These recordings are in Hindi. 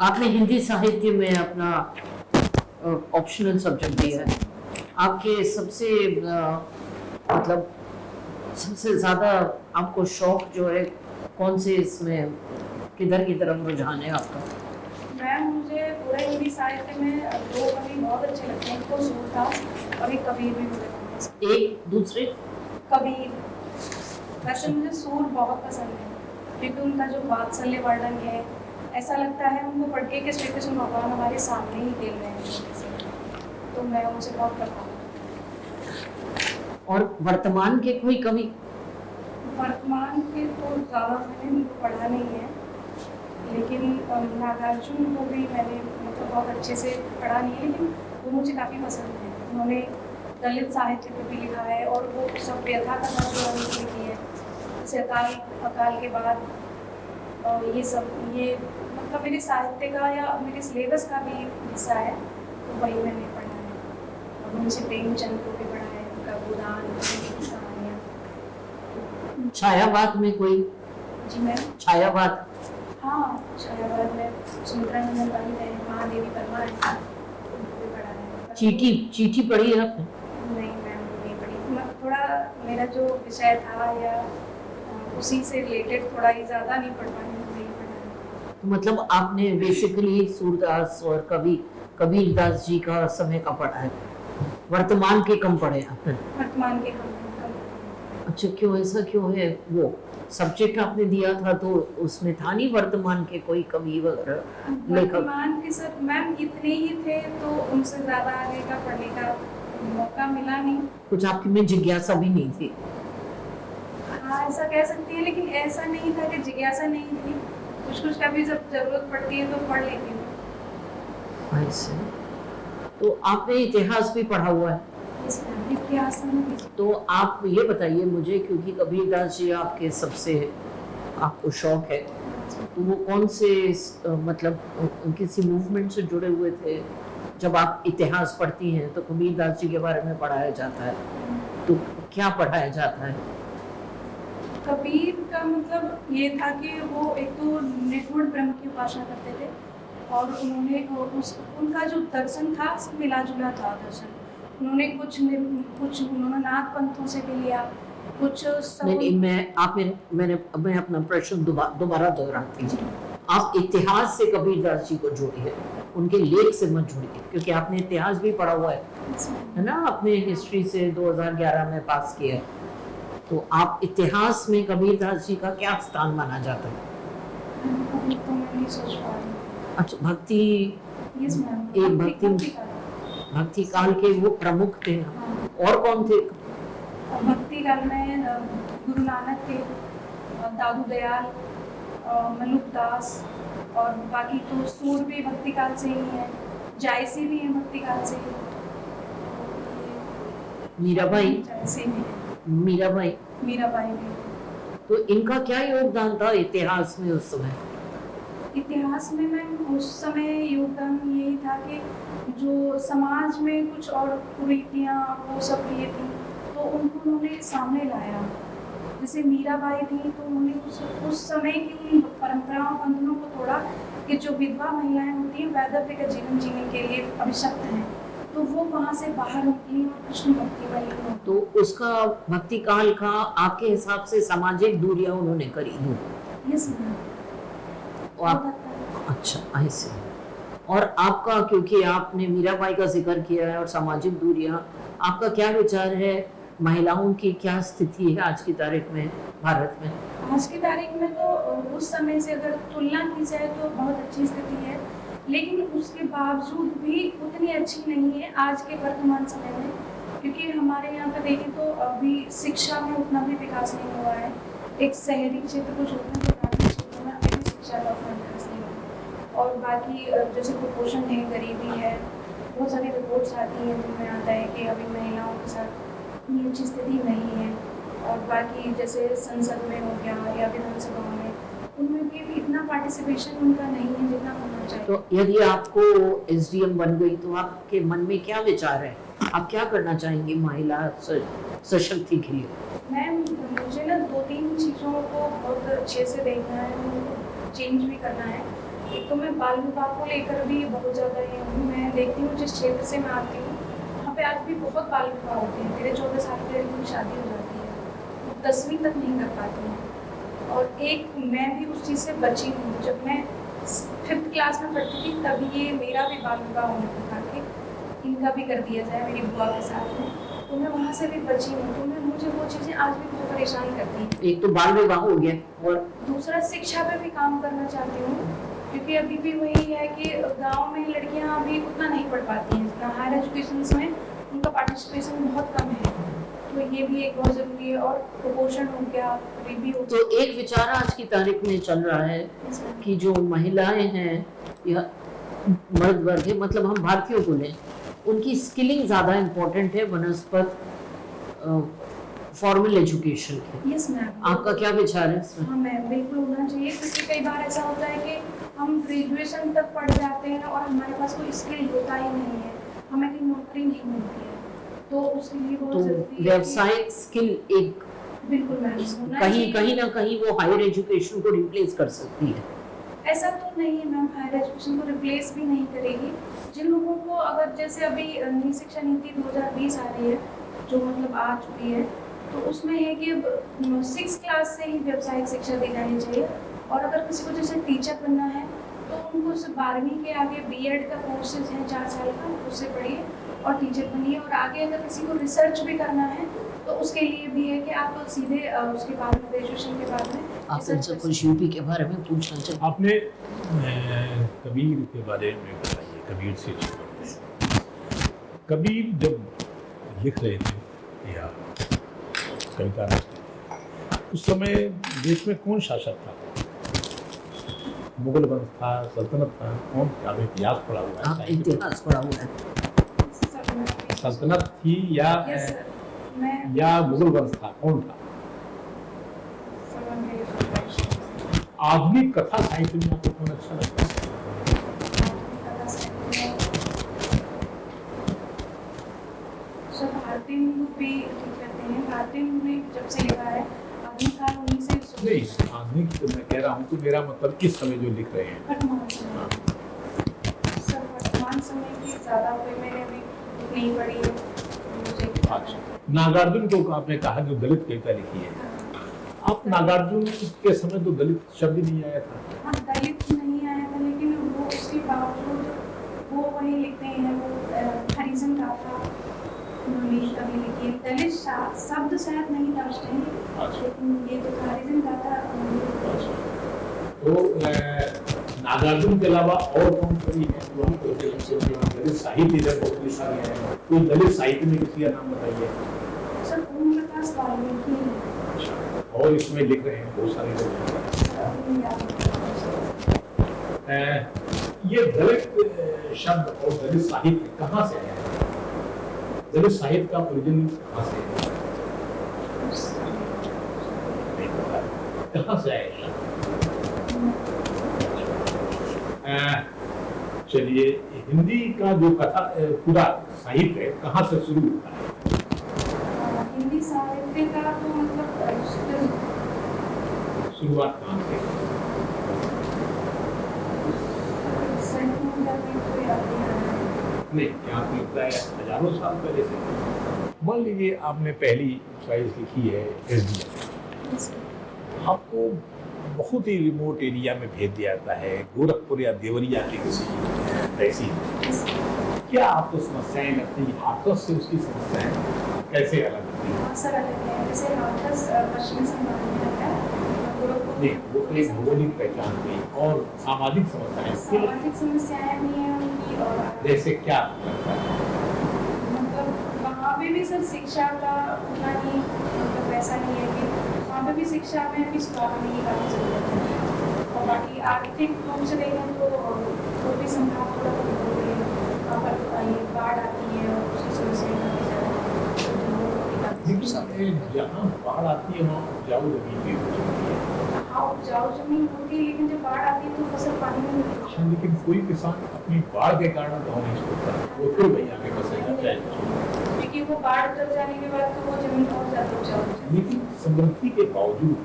आपने हिंदी साहित्य में अपना ऑप्शनल सब्जेक्ट दिया है। आपके सबसे मतलब सबसे ज़्यादा आपको शौक जो है कौन से इसमें, किधर की तरफ रुझान है आपका? मैम मुझे पूरे हिंदी साहित्य में दो कवि बहुत अच्छे लगते हैं, एक तो सूरदास और एक कबीर भी मुझे पसंद है। एक दूसरे कबीर, वैसे मुझे सूर बहुत पसंद है क्योंकि उनका जो वात्सल्य वर्णन है, ऐसा लगता है उनको पढ़ के कि श्री कृष्ण भगवान हमारे सामने ही खेल रहे हैं छोटे से, तो मैं उनसे बहुत प्रभावित हूँ। और वर्तमान के कोई कवि? वर्तमान के तो ज़्यादा मैंने उनको पढ़ा नहीं है, लेकिन नागार्जुन को भी मैंने मतलब बहुत अच्छे से पढ़ा नहीं है, लेकिन वो मुझे काफ़ी पसंद है। उन्होंने दलित साहित्य पे भी लिखा है और वो सब व्यथा कथा जो उन्होंने लिखी है, जैसे अकाल के बाद, ये सब, ये मतलब मेरे साहित्य का या मेरे सिलेबस का भी हिस्सा है, तो वही मैंने पढ़ा है। और उनसे प्रेमचंद को भी पढ़ा है, उनका गोदान, उनकी कहानियाँ। छायावाद में कोई? जी मैम। छायावाद? हाँ, छायावाद में सुमित्रा नंदन पाली है, महादेवी वर्मा है, उनको भी पढ़ा है। चीठी पढ़ी है आपने? नहीं मैम, नहीं पढ़ी। थोड़ा मेरा जो विषय था या उसी से रिलेटेड थोड़ा ही ज़्यादा नहीं पढ़ पाई, नहीं पढ़ा। तो मतलब आपने बेसिकली सूरदास और कबीरदास जी का समय का पढ़ा है, वर्तमान के कम पढ़े आपने? वर्तमान के कम। अच्छा, क्यों ऐसा क्यों है? वो सब्जेक्ट आपने दिया था तो उसमें था नहीं वर्तमान के कोई कवि वगैरह लेखक? वर्तमान के सर मैम इतने ही थे, तो उनसे ज़्यादा आगे का पढ़ने का मौका मिला नहीं। कुछ आपकी में जिज्ञासा भी नहीं थी? हाँ, ऐसा कह सकती है, लेकिन ऐसा नहीं था कि जिज्ञासा नहीं थी, कुछ का भी जब जरूरत पड़ती है तो पढ़ लेती हूँ। ऐसे तो आपने इतिहास भी पढ़ा हुआ है? इतिहास में तो आप ये बताइए मुझे, क्योंकि कबीरदास जी आपके सबसे आपको शौक है, तो वो कौन से मतलब किसी मूवमेंट से जुड़े हुए थे? जब आप इतिहास पढ़ती हैं तो कबीरदास जी के बारे में पढ़ाया जाता है, तो क्या पढ़ाया जाता है? कबीर का मतलब ये था कि वो एक तो निर्गुण ब्रह्म की उपासना करते थे, और उन्होंने उनका जो दर्शन था सब मिला जुला था दर्शन। उन्होंने कुछ उन्होंने नाथ पंथों से भी लिया, कुछ नहीं, मैं अपना प्रश्न दोबारा दोहराती हूँ। आप इतिहास से कबीरदास जी को जोड़िए, उनके लेख से मत जोड़िए, क्योंकि आपने इतिहास भी पढ़ा हुआ है ना, आपने हिस्ट्री से 2011 में पास किया है, तो आप इतिहास में कबीरदास जी का क्या स्थान माना जाता है? तो मैं नहीं सोच पा रही। अच्छा, भक्ति, एक भक्ति काल के वो प्रमुख थे। हाँ। और कौन थे? भक्ति काल में गुरु नानक थे, दादू दयाल, मलुक दास, और बाकी तो सूर भी भक्ति काल से ही है, जायसी भी है भक्ति काल से ही, मीराबाई? मीराबाई भी। तो इनका क्या योगदान था इतिहास में उस समय? इतिहास में मैम उस समय योगदान यही था कि जो समाज में कुछ और कुरीतियाँ वो सब ये थी, तो उनको उन्होंने सामने लाया। जैसे मीराबाई थी, तो उन्होंने उस समय की उन परंपराओं बंधनों को तोड़ा कि जो विधवा महिलाएं होती हैं वैधव्य का जीवन जीने के लिए अभिशप्त हैं, तो वो वहाँ से बाहर निकली और कृष्ण भक्ति वाली। तो उसका भक्ति काल का आपके हिसाब से सामाजिक दूरियां उन्होंने करी? Yes ma'am. अच्छा, ऐसे। और आपका, क्योंकि आपने मीराबाई का जिक्र किया है और सामाजिक दूरियां, आपका क्या विचार है, महिलाओं की क्या स्थिति है आज की तारीख में भारत में? आज की तारीख में तो उस समय से अगर तुलना की जाए तो बहुत अच्छी स्थिति है, लेकिन उसके बावजूद भी उतनी अच्छी नहीं है आज के वर्तमान समय में, क्योंकि हमारे यहाँ पर देखें तो अभी शिक्षा में उतना भी विकास नहीं हुआ है। एक शहरी क्षेत्र को छोड़कर ग्रामीण क्षेत्र में अभी भी शिक्षा का उतना विकास नहीं हुआ, और बाकी जैसे कुपोषण है, गरीबी है, बहुत सारी रिपोर्ट्स आती हैं जिनमें आता है कि अभी महिलाओं के साथ ये अच्छी स्थिति नहीं है। और बाकी जैसे संसद में हो गया या विधानसभा में, उनमें भी इतना पार्टिसिपेशन उनका नहीं है जितना होना चाहिए। तो यदि आपको एसडीएम बन गई तो आपके मन में क्या विचार है, आप क्या करना चाहेंगी महिला सशक्ति के लिए? मैम मुझे ना 2-3 चीज़ों को बहुत अच्छे से देखना है, उनको चेंज भी करना है। एक तो मैं बाल विवाह को लेकर भी बहुत ज़्यादा ये हूँ। मैं देखती हूँ जिस क्षेत्र से मैं आती हूँ, वहाँ पे आज भी बहुत बाल विवाह होते हैं। मेरे 14 साल की लड़की की शादी हो जाती है, वो 10वीं तक नहीं कर पाती हैं। और एक मैं भी उस चीज़ से बची हूँ। जब मैं 5th क्लास में पढ़ती थी तब ये मेरा भी बाल विवाह होने को था कि इनका भी कर दिया जाए मेरी बुआ के साथ में, तो मैं वहाँ से भी बची हूँ। तो मुझे वो चीज़ें आज भी मुझे परेशान करती हैं। एक तो बाल विवाह हो गया और दूसरा शिक्षा पे भी काम करना चाहती हूँ, क्योंकि अभी भी वही है कि गांव में लड़कियां अभी उतना नहीं पढ़ पाती हैं जितना हायर एजुकेशन में उनका पार्टिसिपेशन बहुत कम है। तो ये भी एक बहुत ज़रूरी है। और कुपोषण हो गया, गरीबी हो तो एक विचार आज की तारीख में चल रहा है गया। कि जो महिलाएं हैं या मर्द वर्ग है, मतलब हम भारतीयों को लें, उनकी स्किलिंग ज़्यादा इम्पोर्टेंट है बनस्पत फॉर्मल एजुकेशन के। Yes ma'am. आपका क्या विचार है इसमें? हाँ मैम, बिल्कुल होना चाहिए, क्योंकि कई बार ऐसा होता है कि हम ग्रेजुएशन तक पढ़ जाते हैं और हमारे पास कोई स्किल होता ही नहीं है, हमें कोई नौकरी नहीं मिलती है, तो उसके लिए तो बहुत ज़रूरी है व्यावसायिक स्किल एक बिल्कुल मैम होना कहीं चाहिए। कहीं ना कहीं वो हायर एजुकेशन को रिप्लेस कर सकती है। ऐसा तो नहीं है मैम, हायर एजुकेशन को रिप्लेस भी नहीं करेगी। जिन लोगों को अगर जैसे अभी नई शिक्षा नीति 2020 आ रही है, जो मतलब आ चुकी है, तो उसमें है कि 6th क्लास से ही व्यावसायिक शिक्षा दी जानी चाहिए। और अगर किसी को जैसे टीचर बनना है तो उनको सिर्फ 12वीं के आगे बीएड का कोर्सेज है 4 साल का, उससे पढ़िए और टीचर बनिए। और आगे अगर किसी को रिसर्च भी करना है तो उसके लिए भी है कि आप सीधे उसके बाद में ग्रेजुएशन के बाद में आपसे सब कुछ यूपी के बारे में पूछना चाहिए। आपने कबीर के बारे में बताइए, कबीर से शुरू करते हैं। कबीर जब लिख रहे थे या कविता रचते थे, उस समय देश में कौन शासक था? मुगल वंश था, सल्तनत था, कौन? आप इतिहास पढ़ा हुआ आप है? इतिहास पढ़ा हुआ है। सल्तनत थी या यस सर, मैं या मुगल वंश था, कौन था? आधुनिक कथा साहित्य में आपको कौन अच्छा लगता है? भारतीय हिंदू भी ठीक करते हैं। भारतीय हिंदू ने जब से लिखा है आधुनिक काल उन्हीं से नहीं, आधुनिक तो मैं कह रहा हूँ, तो मेरा मतलब इस समय जो लिख रहे हैं। वर्तमान समय। सर वर्तमान समय की ज़्यादा कोई मैंने अभी नहीं पढ़ी है, मुझे अच्छा, नागार्जुन को आपने कहा जो दलित कविता लिखी है, आप नागार्जुन के समय तो दलित शब्द ही नहीं आया था। हाँ, दलित नहीं आया था, लेकिन वो उसके बावजूद वो वही लिखते हैं। वो हरिजन गाथा उन्होंने कभी लिखी है। दलित शब्द शायद नहीं था उस टाइम, लेकिन ये जो हरिजन गाथा तो नागार्जुन के अलावा और कौन कवि हैं जो हमको दलित साहित्य जब बहुत सारे हैं, तो दलित साहित्य में किसी का नाम बताइए। सर ओम प्रकाश वाल्मीकि और इसमें लिख रहे हैं बहुत सारे लोग। ये दलित शब्द और दलित साहित्य कहाँ से आया है? दलित साहित्य का ओरिजिन कहाँ से है? कहाँ से आया ये शब्द? चलिए, हिंदी का जो कथा पूरा साहित्य है कहाँ से शुरू होता है? हिंदी साहित्य का तो मतलब शुरुआत कहाँ से? नहीं, क्या आपको लगता है हजारों साल पहले से? मान लीजिए आपने पहली चॉइस लिखी है एसडीएम, आपको बहुत ही रिमोट एरिया में भेज दिया जाता है, गोरखपुर या देवरिया के किसी तहसील, क्या आपको समस्याएं लगती हैं? हाथरस से उसकी समस्याएं कैसे अलग होती हैं? सर अलग है, जैसे हाथरस पश्चिमी संभाग में आता है, गोरखपुर नहीं, वो तो एक भौगोलिक पहचान हुई, और सामाजिक समस्याएं सामाजिक समस्याएं भी हैं उनकी। और जैसे क्या लगता है? मतलब वहाँ पे भी सर शिक्षा का उतना ही मतलब वैसा नहीं है कि वहाँ पे भी शिक्षा में भी सुधार होने की काफ़ी जरूरत है। और बाकी आर्थिक रूप से देखें तो भी संभाग थोड़ा कमजोर है। वहाँ पर ये बाढ़ आती है और उसकी समस्याएं काफ़ी ज़्यादा। जहाँ बाढ़ आती है वहाँ उपजाऊ जमीन भी हो जाती है। हाँ, उपजाऊ जमीन होती है, लेकिन जब बाढ़ आती है तो फसल पानी में नहीं होती। हाँ, लेकिन कोई किसान अपनी बाढ़ के कारण गाँव नहीं छोड़ता, वो फिर वहीं आके बसेगा चाहे छोड़े। क्योंकि वो बाढ़ चल जाने के बाद तो वो जमीन और ज़्यादा उपजाऊ हो लेकिन समृद्धि के बावजूद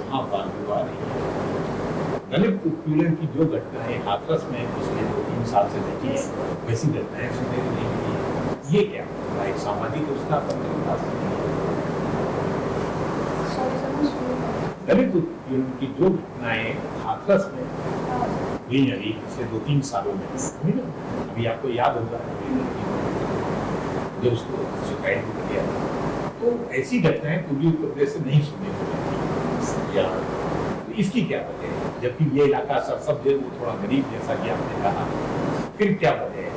वहाँ बाल विवाह नहीं है, दलित उत्पीड़न की जो घटनाएं हाथरस में पिछले 2-3 साल से घटी है वैसी घटनाएं सुनने को नहीं मिली है। ये क्या है? एक सामाजिक उसका दलित उत्पीड़न की जो घटनाएं हाथरस में हुई अभी पिछले 2-3 सालों में अभी आपको याद होगा जब उसको सुसाइड किया तो ऐसी घटनाएं पूर्वी उत्तर प्रदेश से नहीं सुनने को मिलती या तो इसकी क्या वजह है? जबकि ये इलाका सब जो थोड़ा गरीब जैसा कि आपने कहा, फिर क्या वजह है?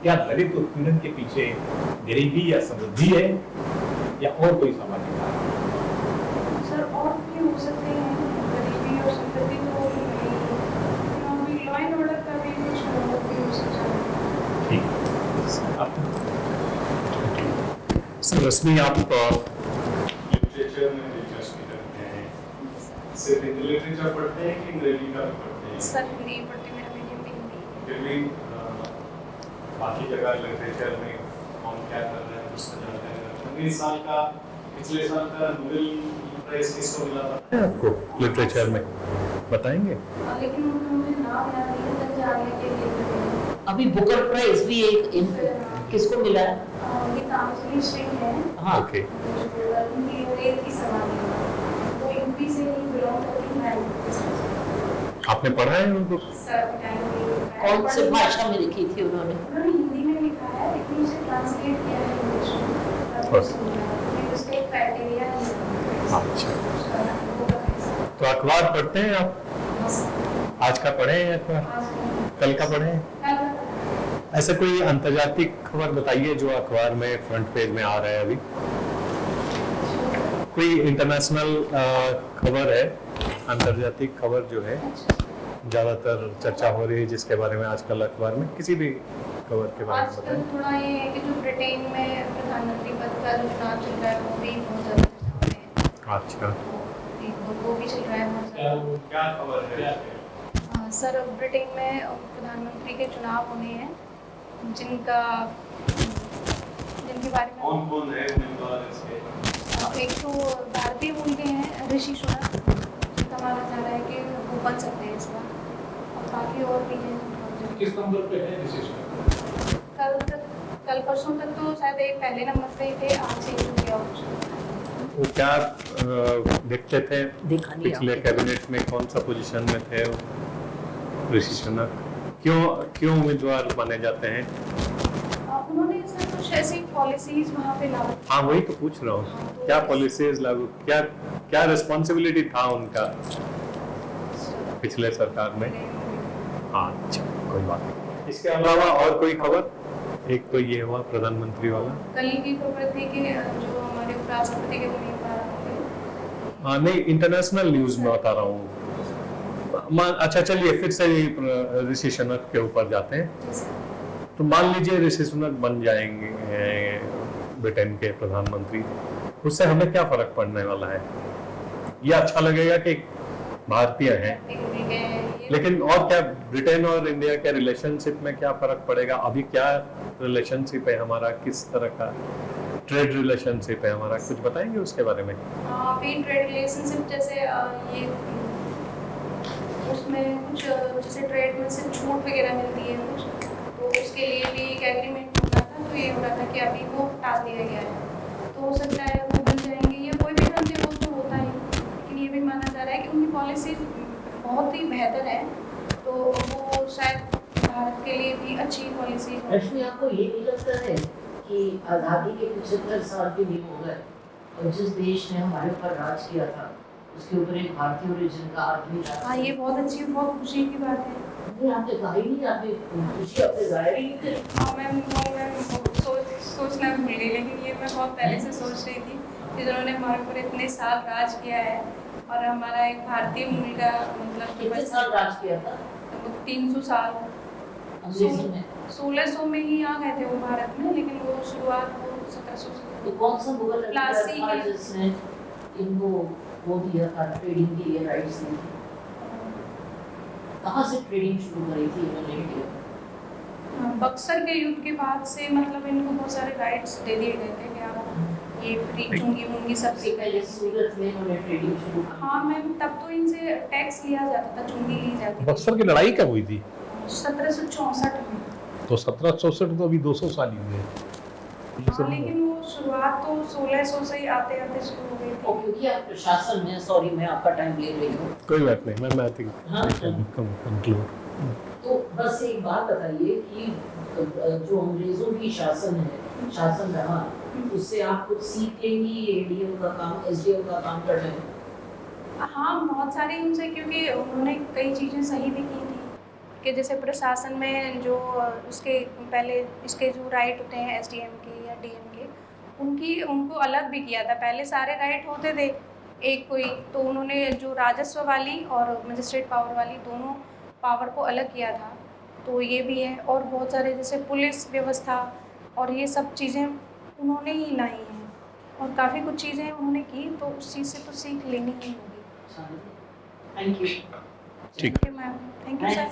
क्या दलित उत्पीड़न के पीछे गरीबी या समृद्धि है या और कोई सामाजिक कारण? सर और भी हो सकते हैं, गरीबी और समृद्धि तो नहीं, लॉ एंड ऑर्डर का भी कुछ भी हो सकता है। ठीक सर रश्मि, आप लिटरेचर में दिलचस्पी रखते हैं, सिर्फ हिंदी लिटरेचर पढ़ते हैं कि अंग्रेजी का भी पढ़ते हैं? सर नहीं पढ़ती, मेरा मीडियम हिंदी। फिर भी बाकी जगह लिटरेचर में कौन क्या कर रहा है उसको जानते हैं। इस साल का पिछले साल का नोबेल प्राइज किसको मिला था आपको लिटरेचर में बताएंगे? लेकिन मुझे नाम याद नहीं है, जानने के लिए अभी बुकर प्राइज भी एक किसको मिला है? गीतांजलि सिंह है। हाँ ओके, उनकी रेत की समाधि है, वो यूपी से ही बिलोंग करती है। आपने पढ़ा है उनको? सर बताएंगे कौन सी भाषा में लिखी थी उन्होंने? उन्होंने हिंदी में लिखा है, लेकिन उसे ट्रांसलेट किया है इंग्लिश में। उसका एक क्राइटेरिया है। अच्छा, तो अखबार पढ़ते हैं आप? आज का पढ़े हैं अखबार? कल का पढ़े हैं? ऐसा कोई अंतर्जातीय खबर बताइए जो अखबार में फ्रंट पेज में आ रहा है अभी। कोई इंटरनेशनल खबर है, अंतर्जातीय खबर जो है ज्यादातर चर्चा हो रही है, जिसके बारे में आजकल अखबार में किसी भी खबर के बारे में आजकल बताएं। थोड़ा ये है कि जो ब्रिटेन में प्रधानमंत्री पद का जो चुनाव चल रहा है वो भी बहुत ज़्यादा चर्चा में है। अच्छा, वो भी चल रहा है बहुत ज़्यादा। क्या खबर है? सर ब्रिटेन में प्रधानमंत्री के चुनाव होने हैं, जिनके बारे में कौन कौन है उम्मीदवार इसके? एक तो भारतीय मूल के हैं ऋषि सुनक, जिनका माना जा रहा है कि वो बन सकते हैं इस बार, और बाकी और भी हैं। किस नंबर पे है विशेष? कल परसों तक तो शायद एक पहले नंबर पे ही थे, आज से शुरू किया वो क्या देखते थे? देखा नहीं पिछले आपने? कैबिनेट में कौन सा पोजीशन में थे वो ऋषि सुनक? क्यों उम्मीदवार माने जाते हैं? उन्होंने सर कुछ ऐसी पॉलिसीज वहाँ पे लागू। हाँ, वही तो पूछ रहा हूँ, क्या पॉलिसीज लागू, क्या रिस्पॉन्सिबिलिटी था उनका पिछले सरकार में? हाँ, अच्छा, कोई बात नहीं। इसके अलावा और कोई खबर? एक तो ये हुआ प्रधानमंत्री वाला। कल की खबर थी कि जो हमारे उपराष्ट्रपति के उम्मीदवार होंगे। हाँ नहीं, इंटरनेशनल न्यूज में बता रहा हूँ। अच्छा चलिए, फिर से ऋषि सुनक के ऊपर जाते हैं। तो मान लीजिए ऋषि सुनक बन जाएंगे ब्रिटेन के प्रधानमंत्री, उससे हमें क्या फर्क पड़ने वाला है? ये अच्छा लगेगा कि भारतीय हैं, लेकिन और क्या ब्रिटेन और इंडिया के रिलेशनशिप में क्या फर्क पड़ेगा? अभी क्या रिलेशनशिप है हमारा, किस तरह का ट्रेड रिलेशनशिप है हमारा, कुछ बताएंगे उसके बारे में? अभी ट्रेड रिलेशनशिप जैसे ये उसमें कुछ जैसे ट्रेड में से छूट वगैरह मिलती है कुछ, तो उसके लिए भी एक एग्रीमेंट होना था, तो ये हो रहा था कि अभी वो टाल दिया गया है। तो हो सकता है वो बन जाएंगे, ये कोई भी कंट्री वो तो होता है, लेकिन ये भी माना जा रहा है कि उनकी पॉलिसी बहुत ही बेहतर है, तो वो शायद भारत के लिए भी अच्छी पॉलिसी है। रश्मि, आपको ये नहीं लगता है कि आज़ादी के 75 साल भी नहीं हो गए और जिस देश ने हमारे ऊपर राज किया था उसके ऊपर एक भारतीय ओरिजिन का आदमी था? हाँ, ये बहुत अच्छी, बहुत खुशी की बात है। नहीं, आपने कहा ही नहीं, आपने खुशी अपने जाहिर ही नहीं करी। हाँ मैं सोचना भी भूल गई, लेकिन ये मैं बहुत पहले से सोच रही थी कि जिन्होंने हमारे ऊपर इतने साल राज किया है और हमारा एक भारतीय मूल का मतलब कितने साल राज किया था? 300 साल अंग्रेजी में 1600 में ही आ गए थे वो भारत में, लेकिन वो शुरुआत वो 1700 तो कौन सा मुगल प्लासी था जिसने इनको वो दिया था, ट्रेडिंग के लिए राइट्स दी थी? कहाँ से ट्रेडिंग शुरू करी थी इन्होंने इंडिया? बक्सर के युद्ध के बाद से मतलब इनको बहुत सारे राइट्स दे दिए गए थे कि आप ये फ्री चुंगी मुंगी सब सबसे पहले सूरत में उन्होंने ट्रेडिंग शुरू की। हाँ मैम, तब तो इनसे टैक्स लिया जाता था, चुंगी ली जाती थी। बक्सर की लड़ाई कब हुई थी? 1764 में। तो 1764 तो अभी 200 साल ही हुए। हाँ, लेकिन वो शुरुआत तो 1600 से ही आते आते शुरू हो गई और थी। क्योंकि आप प्रशासन में, सॉरी मैं आपका टाइम ले रही हूँ, कोई बात नहीं, मैं आई थिंक हाँ। कंक्लूड। तो बस एक बात बताइए कि जो अंग्रेजों की शासन रहा, उससे आप कुछ सीख लेंगी एडीएम का काम, एसडीएम का काम कर रहे हैं? हाँ, बहुत सारी उनसे, क्योंकि उन्होंने कई चीज़ें सही भी की थी कि जैसे प्रशासन में जो उसके पहले इसके जो राइट होते हैं एसडीएम के या डीएम के, उनको अलग भी किया था। पहले सारे राइट होते थे एक कोई, तो उन्होंने जो राजस्व वाली और मजिस्ट्रेट पावर वाली दोनों पावर को अलग किया था। तो ये भी है, और बहुत सारे जैसे पुलिस व्यवस्था और ये सब चीज़ें उन्होंने ही लाई हैं, और काफ़ी कुछ चीज़ें उन्होंने की, तो उस चीज़ से तो सीख लेनी ही होगी। Thank you. ठीक। Thank you ma'am, thank you sir.